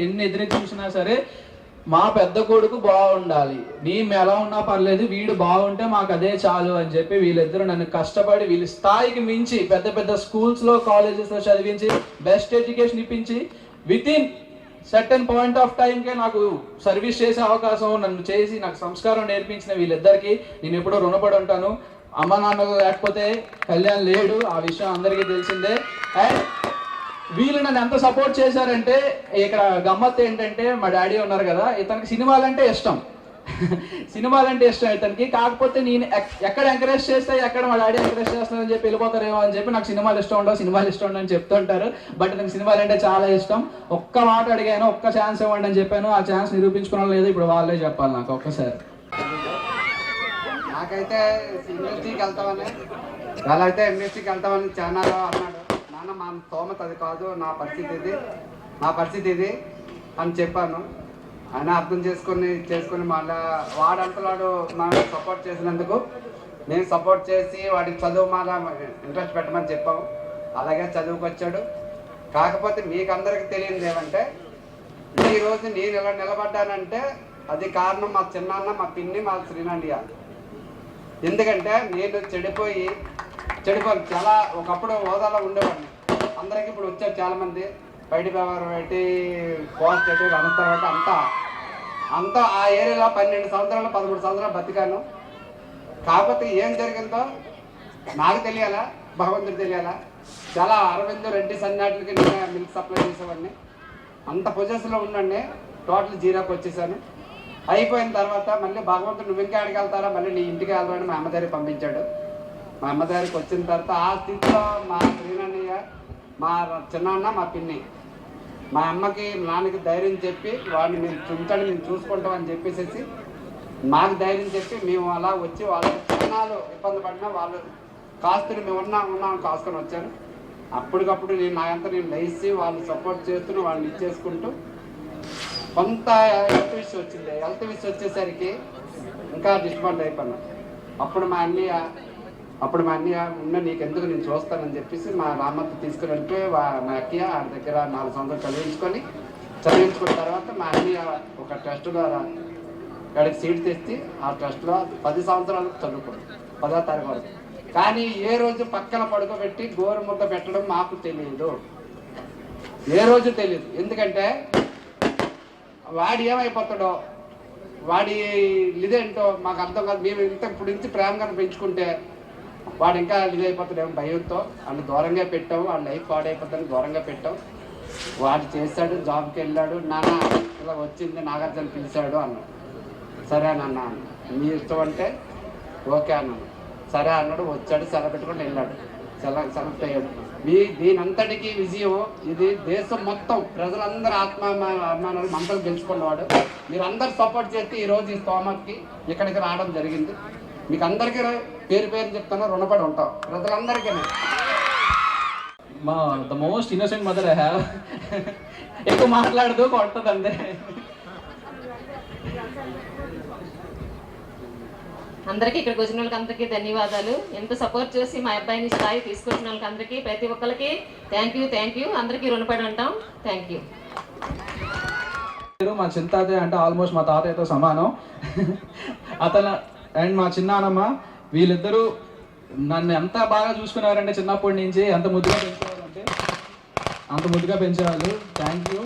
ఎన్ని ఎదురు చూసినా సరే మా పెద్ద కొడుకు బాగుండాలి, మేము ఎలా ఉన్నా పర్లేదు, వీడు బాగుంటే మాకు అదే చాలు అని చెప్పి వీళ్ళిద్దరూ నన్ను కష్టపడి వీళ్ళ స్థాయికి మించి పెద్ద పెద్ద స్కూల్స్లో కాలేజెస్లో చదివించి బెస్ట్ ఎడ్యుకేషన్ ఇప్పించి వితిన్ సర్టెన్ పాయింట్ ఆఫ్ టైంకే నాకు సర్వీస్ చేసే అవకాశం నన్ను చేసి నాకు సంస్కారం నేర్పించిన వీళ్ళిద్దరికి నేను ఎప్పుడో రుణపడి ఉంటాను. అమ్మ నాన్న లేకపోతే కళ్యాణ్ లేడు, ఆ విషయం అందరికీ తెలిసిందే. అండ్ వీళ్ళు నన్ను ఎంత సపోర్ట్ చేశారంటే ఇక్కడ గమ్మత్ ఏంటంటే మా డాడీ ఉన్నారు కదా, ఇతనికి సినిమాలంటే ఇష్టం సినిమాలంటే ఇష్టం ఇతనికి. కాకపోతే నేను ఎక్కడ ఎంకరేజ్ చేస్తే ఎక్కడ మా డాడీ ఎంకరేజ్ చేస్తానని చెప్పి వెళ్ళిపోతారేమో అని చెప్పి నాకు సినిమాలు ఇష్టం అని చెప్తుంటారు. బట్ ఇతనికి సినిమాలు అంటే చాలా ఇష్టం. ఒక్క మాట అడిగాను, ఒక్క ఛాన్స్ ఇవ్వండి అని చెప్పాను. ఆ ఛాన్స్ నిరూపించుకోవడం లేదు, ఇప్పుడు వాళ్ళే చెప్పాలి నాకు ఒక్కసారి. నాకైతే ఇండస్ట్రీకి వెళ్తామని వాళ్ళైతే ఇండస్ట్రీకి వెళ్తామని ఛానల్ అన్నాడు. నాన్న మా స్తోమత అది కాదు, నా పరిస్థితి ఇది అని చెప్పాను. ఆయన అర్థం చేసుకుని మళ్ళీ వాడంతలాడు నాకు సపోర్ట్ చేసినందుకు నేను సపోర్ట్ చేసి వాడికి చదువు మళ్ళా ఇంట్రెస్ట్ పెట్టమని చెప్పాము. అలాగే చదువుకు వచ్చాడు. కాకపోతే మీకు అందరికీ తెలియదు ఏమంటే ఈరోజు నేను ఇలా నిలబడ్డానంటే అది కారణం మా చిన్నాన్న, మా పిన్ని, మా శ్రీనండియ. ఎందుకంటే నేను చెడిపోయి చాలా ఒకప్పుడు హోదాలో ఉండేవాడిని. అందరికీ ఇప్పుడు వచ్చారు చాలామంది, బయట వ్యవహారం పెట్టి పోస్ట్ పెట్టి రణస్థలం అంతా ఆ ఏరియాలో 12 సంవత్సరాలు 13 సంవత్సరాలు బతికాను. కాకపోతే ఏం జరిగిందో నాకు తెలియాలా, భగవంతుడు తెలియాలా. చాలా అరవింద్ రెడ్డి సన్నాటికి నేను మిల్క్ సప్లై చేసేవాడిని. అంత పొజిషన్లో ఉండండి, టోటల్ జీరోకి వచ్చేసాను. అయిపోయిన తర్వాత మళ్ళీ భగవంతుడు నువ్వు ఇంకా ఆడికి వెళ్తారా, మళ్ళీ నీ ఇంటికి వెళ్తాడని మా అమ్మదారికి పంపించాడు. మా అమ్మదారికి వచ్చిన తర్వాత ఆ స్థితిలో మా శ్రీనన్నయ్య, మా చిన్నాన్న, మా పిన్ని మా అమ్మకి నాన్నకి ధైర్యం చెప్పి వాడిని మేము చుంటాడు మేము చూసుకుంటాం అని చెప్పేసి మాకు ధైర్యం చెప్పి మేము అలా వచ్చి వాళ్ళకి చిన్నాలు ఇబ్బంది పడినా వాళ్ళు కాస్తుని మేము ఉన్నాం కాసుకొని వచ్చాను. అప్పటికప్పుడు నేను లేచి వాళ్ళు సపోర్ట్ చేస్తూ వాళ్ళని ఇచ్చేసుకుంటూ కొంత హెల్త్ ఇష్యూ వచ్చింది. హెల్త్ ఇష్యూ వచ్చేసరికి ఇంకా డిస్టర్బెంట్ అయిపోయినా. అప్పుడు మా అన్నయ్య ఉన్న నీకెందుకు నేను చూస్తానని చెప్పేసి మా రామత్త తీసుకుని వెళ్తే మా అక్కయ్య ఆడి దగ్గర 4 సంవత్సరాలు చదివించుకున్న తర్వాత మా అన్నయ్య ఒక టెస్ట్ ద్వారా ఇక్కడికి సీట్ తెచ్చి ఆ టెస్ట్లో 10 సంవత్సరాలు చదువుకోండి 10వ తరగతి వరకు. కానీ ఏ రోజు పక్కన పడుకోబెట్టి గోరు ముద్ద పెట్టడం మాకు తెలియదు, ఏ రోజు తెలియదు. ఎందుకంటే వాడు ఏమైపోతాడో, వాడి ఇదేంటో మాకు అర్థం కాదు. మేము ఇప్పుడు నుంచి ప్రేమగా పెంచుకుంటే వాడు ఇంకా ఇదైపోతాడేమో భయంతో వాళ్ళు దూరంగా పెట్టాము. వాళ్ళ లైఫ్ పాడైపోతాడని దూరంగా పెట్టాం. వాడు చేశాడు, జాబ్కి వెళ్ళాడు. నాన్న ఇలా వచ్చింది, నాగార్జున పిలిచాడు అన్నాడు. సరే నాన్న మీ ఇష్టం అంటే ఓకే అన్నాను. సరే అన్నాడు. వచ్చాడు, సెలవు పెట్టుకొని వెళ్ళాడు, సెలెక్ట్ అయ్యాడు. దీనంతటికీ విజయం ఇది దేశం మొత్తం ప్రజలందరూ అభిమానాలు మంటలు గెలుచుకున్నవాడు. మీరు అందరు సపోర్ట్ చేస్తే ఈరోజు ఈ స్తోమకి ఇక్కడికి రావడం జరిగింది. మీకు అందరికీ పేరు చెప్తాను, రుణపడి ఉంటాం ప్రజలందరికీ. The most innocent mother I have. ఎక్కువ మాట్లాడదు, కొట్టదు అంతే. అందరికీ ఇక్కడికి వచ్చిన వాళ్ళకి అందరికీ ధన్యవాదాలు. ఎంత సపోర్ట్ చేసి మా అబ్బాయిని స్థాయి తీసుకొచ్చిన వాళ్ళకి అందరికీ ప్రతి ఒక్కరికి థ్యాంక్ యూ. అందరికీ రుణపడి ఉంటాం. Thank you. మా చిన్న తాతయ్య అంటే ఆల్మోస్ట్ మా తాతయ్యతో సమానం. అతను అండ్ మా చిన్నానమ్మ వీళ్ళిద్దరూ నన్ను ఎంత బాగా చూసుకున్నారంటే చిన్నప్పటి నుంచి ఎంత ముద్దుగా పెంచేవాళ్ళు. Thank you.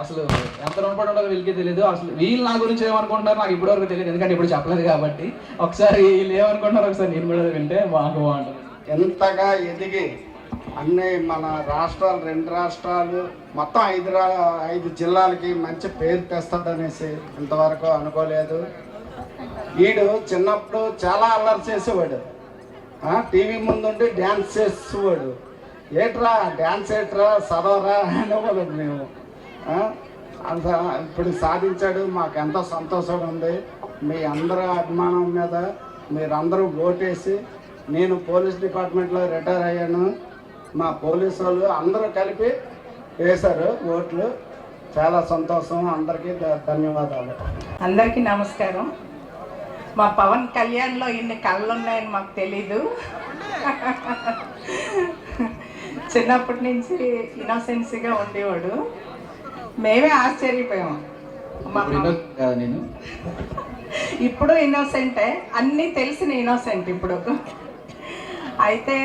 అసలు ఎంత రుణపడి ఉండాలో వీళ్ళకి తెలియదు. అసలు వీళ్ళు నా గురించి ఏమనుకుంటున్నారు నాకు ఇప్పటివరకు తెలియదు, ఎందుకంటే ఇప్పుడు చెప్పలేదు కాబట్టి. ఒకసారి వీళ్ళు ఏమనుకుంటున్నారు ఒకసారి నేను కూడా వింటే బాగుంటుంది. ఎంతగా ఎదిగి అన్ని మన రాష్ట్రాలు 2 రాష్ట్రాలు మొత్తం 5 జిల్లాలకి మంచి పేరు తెస్తాడనేసి ఇంతవరకు అనుకోలేదు. వీడు చిన్నప్పుడు చాలా అల్లరి చేసేవాడు. టీవీ ముందుండి డ్యాన్స్ చేసేవాడు. డ్యాన్స్ ఏట్రా చదవరా అనేవాడు మేము. అంత ఇప్పుడు సాధించాడు. మాకు ఎంతో సంతోషంగా ఉంది. మీ అందరి అభిమానం మీద మీరందరూ ఓటేసి నేను పోలీస్ డిపార్ట్మెంట్లో రిటైర్ అయ్యాను. మా పోలీసు వాళ్ళు అందరూ కలిపి వేశారు ఓట్లు. చాలా సంతోషం. అందరికీ ధన్యవాదాలు. అందరికీ నమస్కారం. మా పవన్ కళ్యాణ్లో ఇన్ని కళ్ళు ఉన్నాయని మాకు తెలీదు. చిన్నప్పటి నుంచి ఇన్నోసెన్సీగా ఉండేవాడు. మేమే ఆశ్చర్యపోయాము. మా ఇప్పుడు innocent కాదా నేను? ఇప్పుడు ఇన్నోసెంటే, అన్నీ తెలిసిన ఇన్నోసెంట్ ఇప్పుడు. అయితే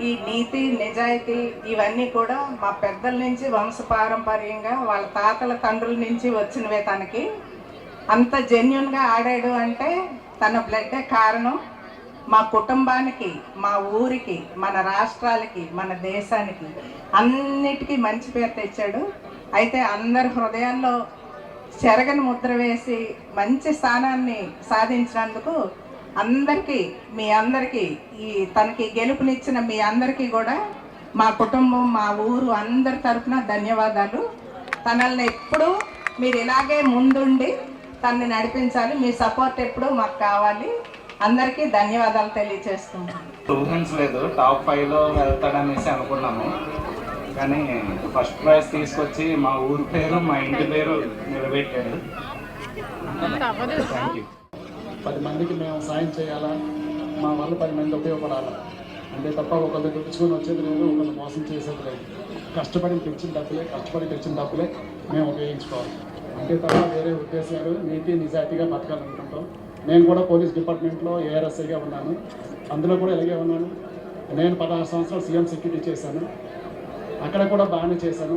ఈ నీతి నిజాయితీ ఇవన్నీ కూడా మా పెద్దల నుంచి వంశపారంపర్యంగా వాళ్ళ తాతల తండ్రుల నుంచి వచ్చినవే. తనకి అంత జెన్యున్గా ఆడాడు అంటే తన బ్లడ్డే కారణం. మా కుటుంబానికి, మా ఊరికి, మన రాష్ట్రాలకి, మన దేశానికి అన్నిటికీ మంచి పేరు తెచ్చాడు. అయితే అందరి హృదయాల్లో చెరగని ముద్ర వేసి మంచి స్థానాన్ని సాధించినందుకు అందరికీ, మీ అందరికీ, ఈ తనకి గెలుపునిచ్చిన మీ అందరికీ కూడా మా కుటుంబం, మా ఊరు అందరి తరఫున ధన్యవాదాలు. తనల్ని ఎప్పుడూ మీరు ఇలాగే ముందుండి తనని నడిపించాలి. మీ సపోర్ట్ ఎప్పుడు మాకు కావాలి. అందరికీ ధన్యవాదాలు తెలియజేస్తున్నాను. ఊహించలేదు టాప్ 5లో వెళ్తాడనేసి అనుకున్నాము, కానీ ఫస్ట్ ప్రైజ్ తీసుకొచ్చి మా ఊరి పేరు, మా ఇంటి పేరు నిలబెట్టాడు. Thank you. 10 మందికి మేము సాయం చేయాలా, మా వల్ల 10 మంది ఉపయోగపడాలా అంతే తప్ప ఒకళ్ళు తెచ్చుకొని వచ్చేది లేదు, ఒకళ్ళు మోసం చేసేది లేదు. కష్టపడి తెచ్చిన డబ్బులే మేము ఉపయోగించుకోవాలి అంతే తప్ప వేరే ఉద్దేశాలు నీతి నిజాయితీగా బతకాలనుకుంటాం. నేను కూడా పోలీస్ డిపార్ట్మెంట్లో ఏఆర్ఎస్ఐగా ఉన్నాను, అందులో కూడా ఇలాగే ఉన్నాను. నేను 16 సంవత్సరాలు సీఎం సెక్యూరిటీ చేశాను, అక్కడ కూడా బాగానే చేశాను.